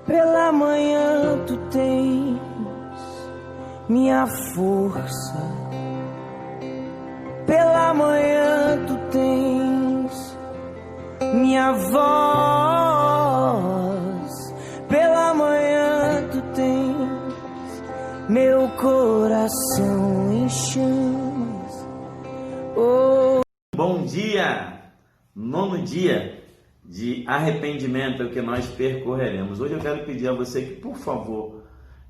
Pela manhã tu tens minha força. Pela manhã tu tens minha voz. Pela manhã tu tens meu coração em chamas. Oh. Bom dia! 9º dia de arrependimento é o que nós percorreremos. Hoje eu quero pedir a você que, por favor,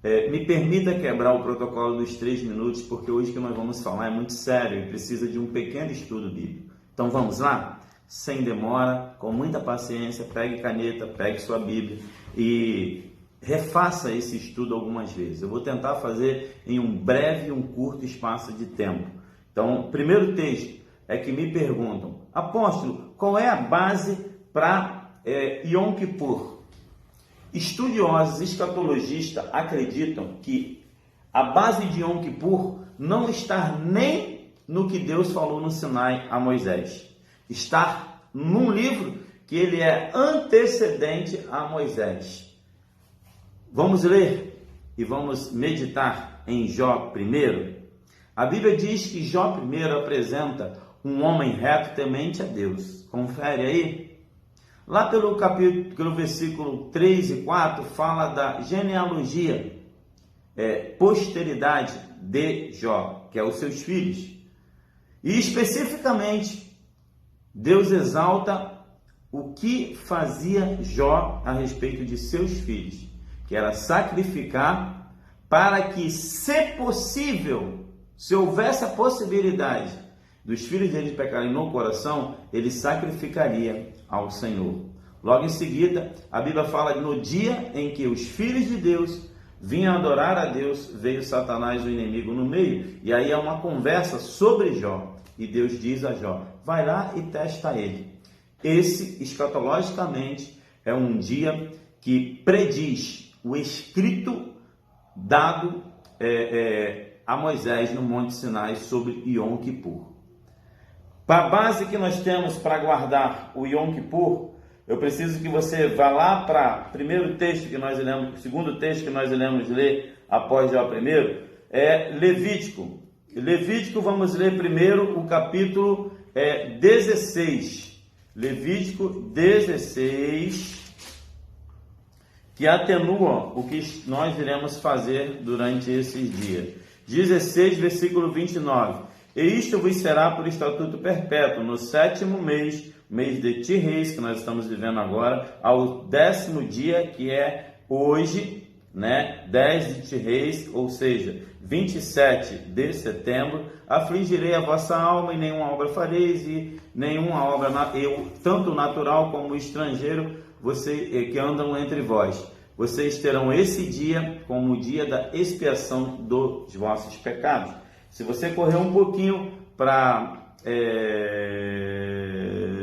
me permita quebrar o protocolo dos 3 minutos, porque hoje o que nós vamos falar é muito sério e precisa de um pequeno estudo bíblico. Então vamos lá? Sem demora, com muita paciência, pegue caneta, pegue sua Bíblia e refaça esse estudo algumas vezes. Eu vou tentar fazer em um breve e um curto espaço de tempo. Então, o primeiro texto é que me perguntam: apóstolo, qual é a base para Yom Kippur? Estudiosos escatologistas acreditam que a base de Yom Kippur não está nem no que Deus falou no Sinai a Moisés. Está num livro que ele é antecedente a Moisés. Vamos ler e vamos meditar em Jó primeiro. A Bíblia diz que Jó primeiro apresenta um homem reto temente a Deus. Confere aí. Lá pelo versículo 3 e 4 fala da genealogia, posteridade de Jó, que é os seus filhos. E especificamente, Deus exalta o que fazia Jó a respeito de seus filhos, que era sacrificar para que, se possível, se houvesse a possibilidade dos filhos dele pecarem no coração, ele sacrificaria ao Senhor. Logo em seguida, a Bíblia fala que no dia em que os filhos de Deus vinham adorar a Deus, veio Satanás, o inimigo, no meio. E aí é uma conversa sobre Jó. E Deus diz a Jó: vai lá e testa ele. Esse, escatologicamente, é um dia que prediz o escrito dado a Moisés no Monte Sinai sobre Yom Kippur. Para a base que nós temos para guardar o Yom Kippur, eu preciso que você vá lá para o primeiro texto que nós lemos, o segundo texto que nós iremos ler após já o primeiro, é Levítico. Levítico, vamos ler primeiro o capítulo 16. Levítico 16, que atenua o que nós iremos fazer durante esses dias. 16, versículo 29. E isto vos será por estatuto perpétuo, no 7º mês, mês de Tisreis, que nós estamos vivendo agora, ao 10º dia, que é hoje, 10 de Tisreis, ou seja, 27 de setembro, afligirei a vossa alma e nenhuma obra fareis, e nenhuma obra, tanto natural como estrangeiro, que andam entre vós. Vocês terão esse dia como o dia da expiação dos vossos pecados. Se você correr um pouquinho para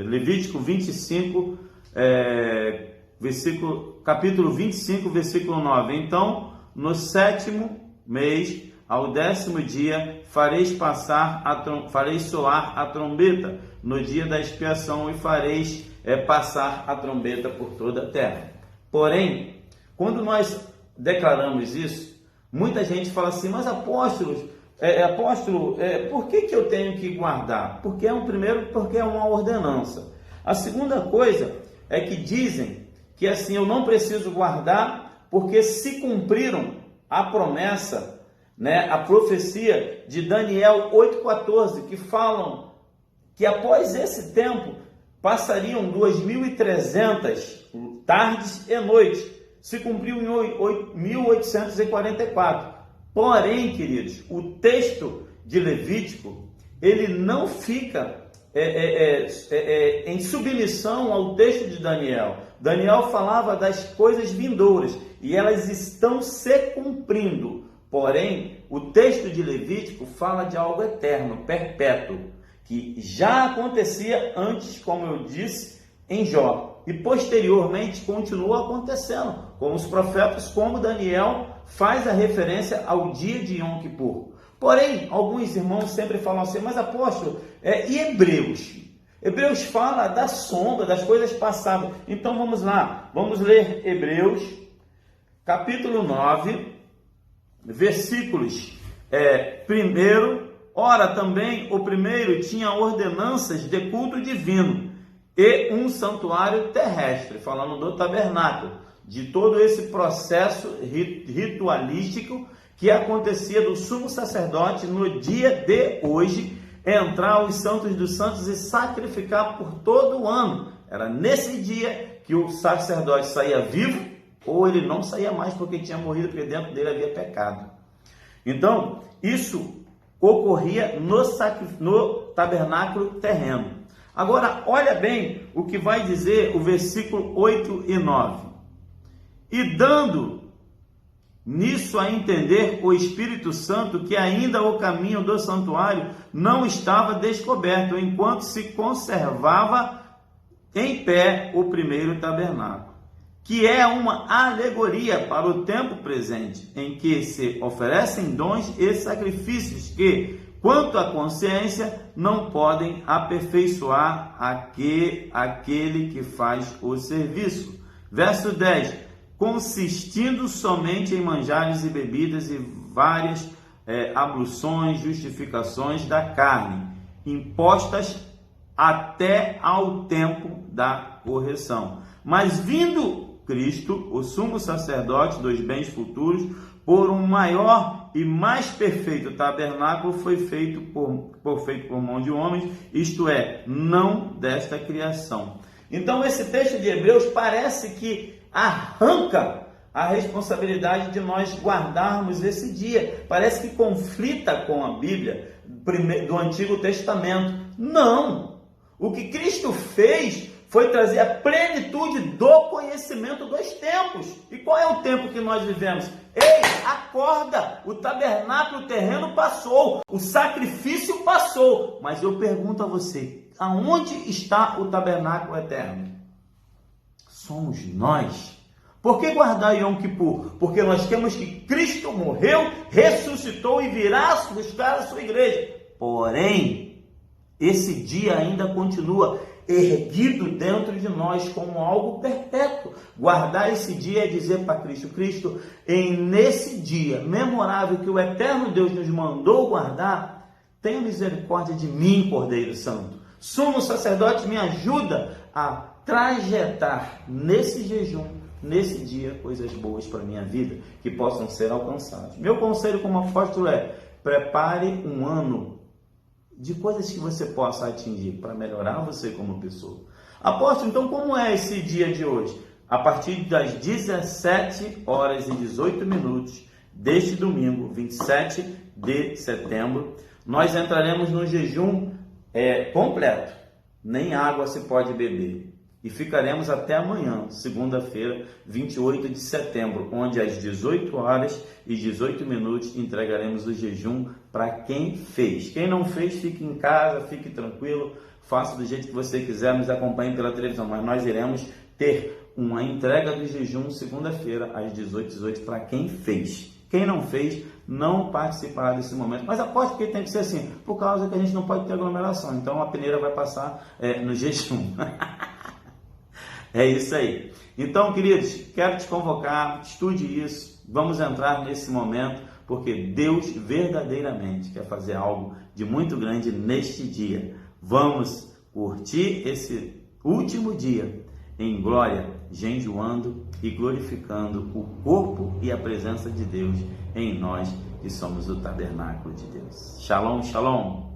Levítico 25, capítulo 25, versículo 9. Então, no 7º mês, ao 10º dia, fareis soar a trombeta no dia da expiação e fareis passar a trombeta por toda a terra. Porém, quando nós declaramos isso, muita gente fala assim: mas apóstolo, por que eu tenho que guardar? Porque porque é uma ordenança. A segunda coisa é que dizem que assim eu não preciso guardar porque se cumpriram a promessa, a profecia de Daniel 8,14, que falam que após esse tempo passariam 2.300 tardes e noites. Se cumpriu em 1844. Porém, queridos, o texto de Levítico, ele não fica em submissão ao texto de Daniel. Daniel falava das coisas vindouras e elas estão se cumprindo. Porém, o texto de Levítico fala de algo eterno, perpétuo, que já acontecia antes, como eu disse, em Jó. E posteriormente continua acontecendo, com os profetas, como Daniel faz a referência ao dia de Yom Kippur. Porém, alguns irmãos sempre falam assim: mas apóstolo, e Hebreus? Hebreus fala da sombra, das coisas passadas. Então vamos lá, vamos ler Hebreus capítulo 9, versículos 1. Ora, também o primeiro tinha ordenanças de culto divino e um santuário terrestre, falando do tabernáculo, de todo esse processo ritualístico que acontecia do sumo sacerdote no dia de hoje, entrar aos santos dos santos e sacrificar por todo o ano. Era nesse dia que o sacerdote saía vivo, ou ele não saía mais porque tinha morrido, porque dentro dele havia pecado. Então, isso ocorria no tabernáculo terreno. Agora, olha bem o que vai dizer o versículo 8 e 9. E dando nisso a entender o Espírito Santo que ainda o caminho do santuário não estava descoberto, enquanto se conservava em pé o primeiro tabernáculo, que é uma alegoria para o tempo presente, em que se oferecem dons e sacrifícios que, quanto à consciência, não podem aperfeiçoar aquele que faz o serviço. Verso 10. Consistindo somente em manjares e bebidas e várias abluções, justificações da carne, impostas até ao tempo da correção. Mas vindo Cristo, o sumo sacerdote dos bens futuros, por um maior e mais perfeito tabernáculo, foi feito por mão de homens, isto é, não desta criação. Então esse texto de Hebreus parece que arranca a responsabilidade de nós guardarmos esse dia. Parece que conflita com a Bíblia do Antigo Testamento. Não! O que Cristo fez foi trazer a plenitude do conhecimento dos tempos. E qual é o tempo que nós vivemos? Ei, acorda! O tabernáculo terreno passou, o sacrifício passou. Mas eu pergunto a você, aonde está o tabernáculo eterno? Somos nós. Por que guardar Yom Kippur? Porque nós temos que Cristo morreu, ressuscitou e virá buscar a sua igreja. Porém, esse dia ainda continua erguido dentro de nós como algo perpétuo. Guardar esse dia é dizer para Cristo, Cristo, nesse dia memorável que o eterno Deus nos mandou guardar, tenha misericórdia de mim, Cordeiro Santo. Sumo sacerdote, me ajuda a trajetar nesse jejum, nesse dia, coisas boas para a minha vida, que possam ser alcançadas. Meu conselho como apóstolo prepare um ano de coisas que você possa atingir para melhorar você como pessoa. Apóstolo, então como é esse dia de hoje? A partir das 17 horas e 18 minutos deste domingo, 27 de setembro, nós entraremos no jejum completo. Nem água se pode beber. E ficaremos até amanhã, segunda-feira, 28 de setembro, onde às 18 horas e 18 minutos entregaremos o jejum para quem fez. Quem não fez, fique em casa, fique tranquilo, faça do jeito que você quiser, nos acompanhe pela televisão. Mas nós iremos ter uma entrega do jejum segunda-feira às 18h18 para quem fez. Quem não fez, não participará desse momento. Mas aposto que tem que ser assim, por causa que a gente não pode ter aglomeração. Então a peneira vai passar no jejum. É isso aí. Então, queridos, quero te convocar, estude isso, vamos entrar nesse momento, porque Deus verdadeiramente quer fazer algo de muito grande neste dia. Vamos curtir esse último dia em glória, jejuando e glorificando o corpo e a presença de Deus em nós, que somos o tabernáculo de Deus. Shalom, shalom.